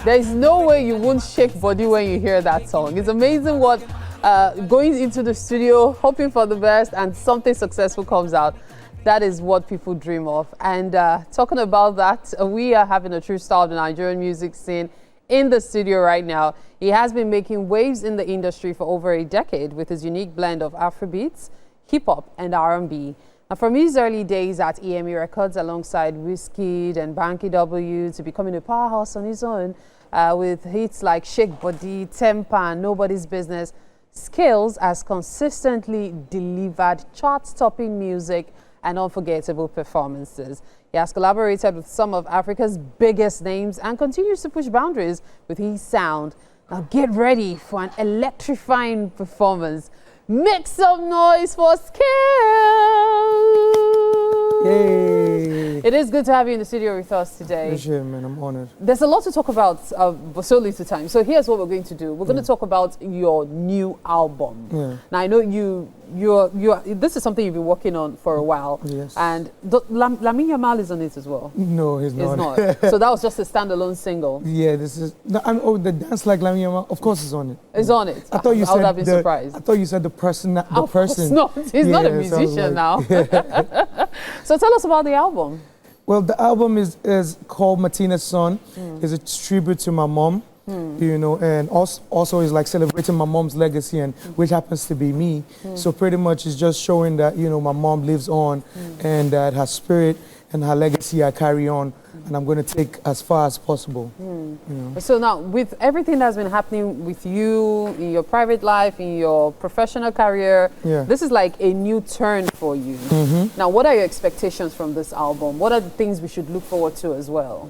There is no way you won't shake body when you hear that song. It's amazing what going into the studio, hoping for the best, and something successful comes out. That is what people dream of. And talking about that, we are having a true star of the Nigerian music scene in the studio right now. He has been making waves in the industry for over a decade with his unique blend of Afrobeats, hip-hop, and R&B. Now, from his early days at EME Records alongside Wizkid and Banky W to becoming a powerhouse on his own with hits like Shake Body, Temper, and Nobody's Business, Skales has consistently delivered chart-topping music and unforgettable performances. He has collaborated with some of Africa's biggest names and continues to push boundaries with his sound. Now get ready for an electrifying performance. Make some noise for Skales! Yay! It is good to have you in the studio with us today. Appreciate it, man. I'm honored. There's a lot to talk about, but so little time. So here's what we're going to do. We're going to talk about your new album. Yeah. Now I know you're this is something you've been working on for a while. Yes. And Lamine Yamal is on it as well. No, he's not. It's not. So that was just a standalone single. Yeah, this is. No, oh, the dance like Lamine Yamal. Of course, it's on it. It's on it. I thought you said I would have been surprised. I thought you said the person. The of person. course not. He's not a musician now. So tell us about the album. Well, the album is called Martina's Son. It's a tribute to my mom. You know, and also is like celebrating my mom's legacy, and which happens to be me. So pretty much it's just showing that, you know, my mom lives on, and that her spirit and her legacy I carry on, and I'm going to take as far as possible. You know. So now, with everything that's been happening with you in your private life, in your professional career, this is like a new turn for you. Now, what are your expectations from this album? What are the things we should look forward to as well?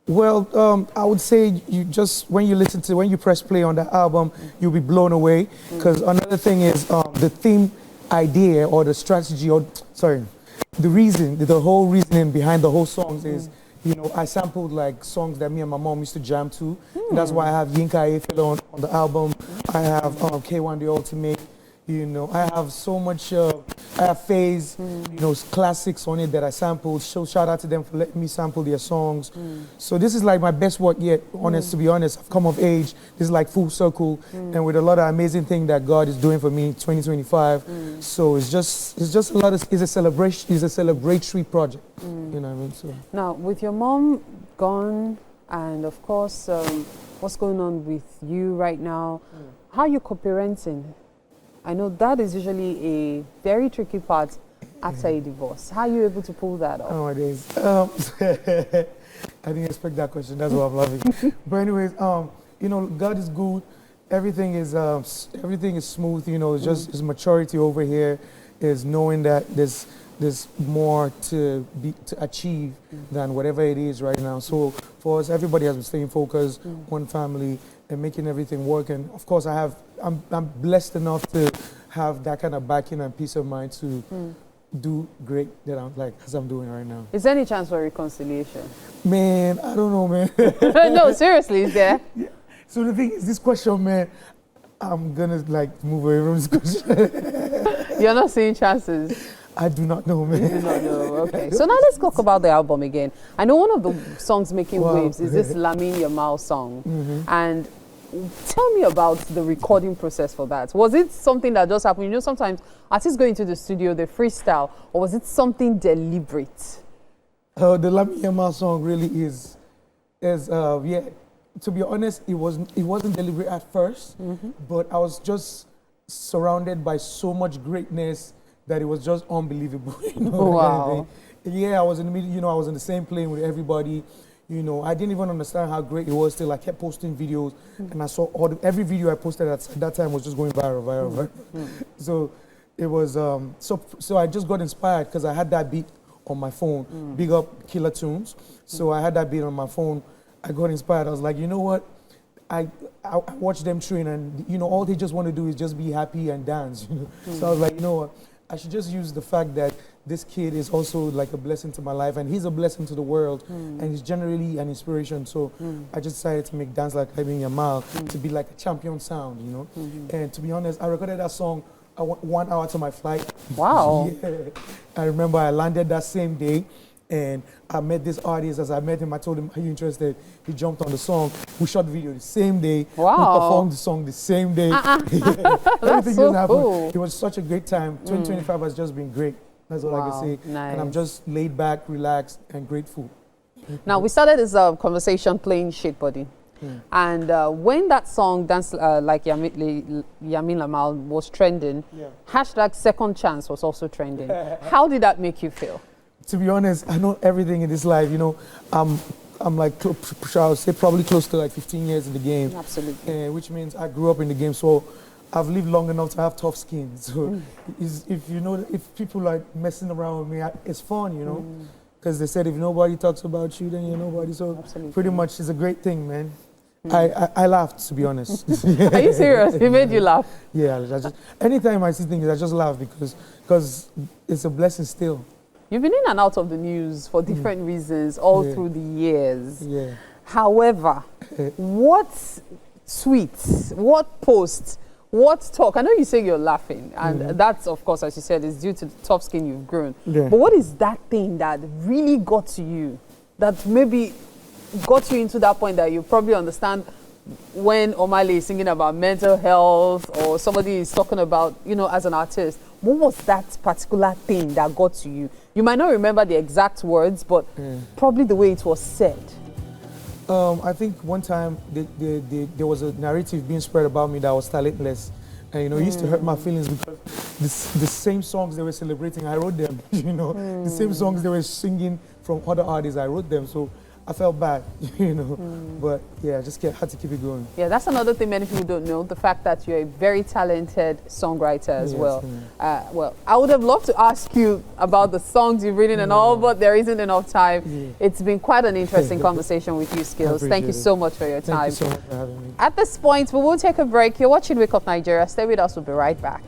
Well, I would say you just, when you press play on the album, you'll be blown away. Because another thing is the theme idea or the strategy, or sorry, the whole reasoning behind the whole songs is, you know, I sampled like songs that me and my mom used to jam to. And that's why I have Yinka Efele on the album. I have K1 The Ultimate. You know, I have so much, I have Phase, you know, classics on it that I sampled. So shout out to them for letting me sample their songs. So this is like my best work yet, to be honest. I've come of age. This is like full circle, and with a lot of amazing things that God is doing for me in 2025. So it's just a lot of, it's a celebration, it's a celebratory project. You know what I mean? So now, with your mom gone, and of course, what's going on with you right now, how are you co-parenting? I know that is usually a very tricky part after a divorce. How are you able to pull that off? Nowadays, I didn't expect that question. That's why I'm laughing. But anyways, you know, God is good. Everything is smooth. You know, it's just it's maturity over here. Is knowing that there's more to achieve than whatever it is right now. So for us, everybody has been staying focused, one family, and making everything work. And of course, I'm blessed enough to have that kind of backing and peace of mind to do great that as I'm doing right now. Is there any chance for reconciliation? Man, I don't know, man. No, seriously, is there? Yeah. So the thing is, this question, man, I'm gonna like move away from this question. You're not seeing chances. I do not know, man. You do not know. Okay. So now let's talk about the album again. I know one of the songs making waves is this Lamine Yamal song, and tell me about the recording process for that. Was it something that just happened? You know, sometimes artists go into the studio, they freestyle, or was it something deliberate? The Lamine Yamal song really is yeah. To be honest, it wasn't deliberate at first, but I was just surrounded by so much greatness that it was just unbelievable. You know, wow. Yeah, I was in the middle. You know, I was in the same plane with everybody. You know, I didn't even understand how great it was till I kept posting videos, and I saw every video I posted at that time was just going viral. So it was so I just got inspired because I had that beat on my phone. Big up Killer Tunes. So I had that beat on my phone. I got inspired. I was like, you know what? I watched them train, and you know, all they just want to do is just be happy and dance. You know? So I was like, you know what? I should just use the fact that this kid is also like a blessing to my life, and he's a blessing to the world, and he's generally an inspiration. So I just decided to make Dance Like Lamine Yamal to be like a champion sound, you know. And to be honest, I recorded that song 1 hour to my flight. Wow. Yeah. I remember I landed that same day, And I met this artist. As I met him, I told him, are you interested? He jumped on the song. We shot the video the same day. Wow. We performed the song the same day. Everything so just happened. cool. It was such a great time. 2025 has just been great. That's all I can say. Nice. And I'm just laid back, relaxed, and grateful. Now, we started this conversation playing Shake Body. And when that song, Dance Like Yamin Lamal, was trending, hashtag Second Chance was also trending. How did that make you feel? To be honest, I know everything in this life. You know, I'm like, I would say probably close to like 15 years in the game. Absolutely. Which means I grew up in the game. So I've lived long enough to have tough skin. So if people like messing around with me, it's fun, you know. Because they said if nobody talks about you, then you're nobody. So pretty much it's a great thing, man. I laughed, to be honest. Are you serious? It made you laugh? Yeah, anytime I see things, I just laugh because it's a blessing still. You've been in and out of the news for different reasons all through the years. Yeah. However, what tweets, what posts, what talk? I know you say you're laughing, and that's, of course, as you said, is due to the tough skin you've grown. Yeah. But what is that thing that really got to you, that maybe got you into that point that you probably understand when Omale is singing about mental health or somebody is talking about, you know, as an artist? What was that particular thing that got to you? You might not remember the exact words, but probably the way it was said. I think one time there was a narrative being spread about me that I was talentless. And, you know, it used to hurt my feelings because the same songs they were celebrating, I wrote them, you know. The same songs they were singing from other artists, I wrote them. So I felt bad, you know. But, yeah, I just had to keep it going. Yeah, that's another thing many people don't know, the fact that you're a very talented songwriter as well. Well, I would have loved to ask you about the songs you've written and all, but there isn't enough time. It's been quite an interesting conversation with you, Skales. Thank you so much for your time. Thank you so much for having me. At this point, we will take a break. You're watching Wake Up Nigeria. Stay with us. We'll be right back.